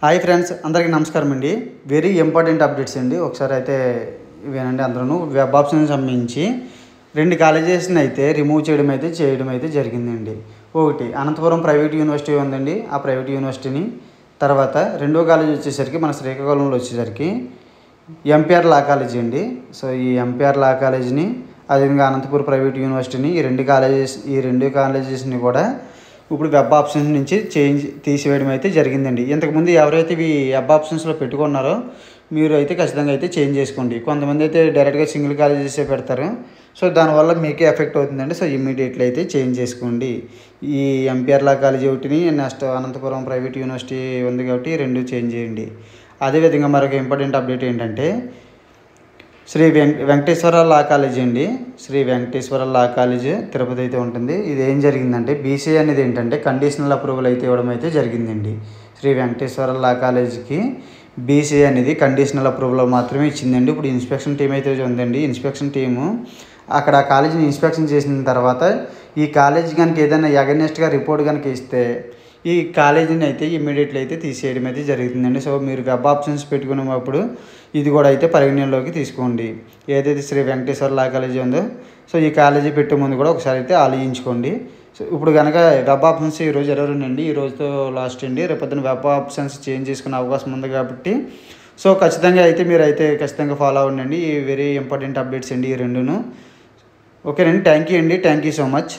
Hi friends, అందరికీ నమస్కారం అండి. వెరీ ఇంపార్టెంట్ అప్డేట్స్ అండి. ఒకసారి అయితే ఇవేనండి. అందరూ వెబ్ ఆప్షన్స్ సంబంధించి 2 కాలేజెస్ని అయితే రిమూవ్ చేయడం అయితే జరిగిందండి. ఒకటి అనంతపురం ప్రైవేట్ యూనివర్సిటీ ఉందండి. ఆ ప్రైవేట్ యూనివర్సిటీని తర్వాత రెండో కాలేజ్ వచ్చేసరికి మన శ్రీకాకుళంలో వచ్చేసరికి ఎంపీఆర్ లా కాలేజీ అండి. సో ఈ ఎంపీఆర్ లా కాలేజీని అదేవిధంగా అనంతపురం ప్రైవేట్ యూనివర్సిటీని ఈ రెండు కాలేజెస్ని కూడా ఇప్పుడు వెబ్ ఆప్షన్స్ నుంచి తీసివేయడం అయితే జరిగిందండి. ఇంతకుముందు ఎవరైతే ఈ వెబ్ ఆప్షన్స్లో పెట్టుకున్నారో మీరు అయితే ఖచ్చితంగా అయితే చేంజ్ చేసుకోండి. కొంతమంది అయితే డైరెక్ట్గా సింగిల్ కాలేజెసే పెడతారు. సో దానివల్ల మీకే ఎఫెక్ట్ అవుతుందండి. సో ఇమీడియట్లీ అయితే చేంజ్ చేసుకోండి. ఈ ఎంపీఆర్ లా కాలేజీ ఒకటిని నెక్స్ట్ అనంతపురం ప్రైవేట్ యూనివర్సిటీ ఉంది కాబట్టి రెండు చేంజ్ చేయండి. అదేవిధంగా మరొక ఇంపార్టెంట్ అప్డేట్ ఏంటంటే శ్రీ వెంకటేశ్వర లా కాలేజీ అండి. శ్రీ వెంకటేశ్వర లా కాలేజీ తిరుపతి అయితే ఉంటుంది. ఇది ఏం జరిగిందంటే బీసీఏ అనేది ఏంటంటే కండిషనల్ అప్రూవల్ అయితే ఇవ్వడం అయితే జరిగిందండి. శ్రీ వెంకటేశ్వర లా కాలేజీకి బీసీఏ అనేది కండిషనల్ అప్రూవల్ మాత్రమే ఇచ్చిందండి. ఇప్పుడు ఇన్స్పెక్షన్ టీం అయితే ఉందండి. ఇన్స్పెక్షన్ టీము అక్కడ కాలేజీని ఇన్స్పెక్షన్ చేసిన తర్వాత ఈ కాలేజీ కనుక ఏదైనా అగెన్స్ట్గా రిపోర్ట్ కనుక ఇస్తే ఈ కాలేజీని అయితే ఇమ్మీడియట్లీ అయితే తీసేయడం అయితే జరుగుతుందండి. సో మీరు వెబ్ ఆప్షన్స్ పెట్టుకున్నప్పుడు ఇది కూడా అయితే పరిగణనలోకి తీసుకోండి. ఏదైతే శ్రీ వెంకటేశ్వర లా కాలేజీ ఉందో సో ఈ కాలేజీ పెట్టే ముందు కూడా ఒకసారి అయితే ఆలోచించుకోండి. సో ఇప్పుడు కనుక వెబ్ ఆప్షన్స్ ఈరోజు 22 అండి. ఈ రోజుతో లాస్ట్ అండి. రేపొద్దున వెబ్ ఆప్షన్స్ చేంజ్ చేసుకునే అవకాశం ఉంది కాబట్టి సో ఖచ్చితంగా అయితే మీరు అయితే ఖచ్చితంగా ఫాలో అవ్వండి. ఈ వెరీ ఇంపార్టెంట్ అప్డేట్స్ అండి ఈ రెండును. ఓకేనండి. థ్యాంక్ యూ అండి. Thank you so much.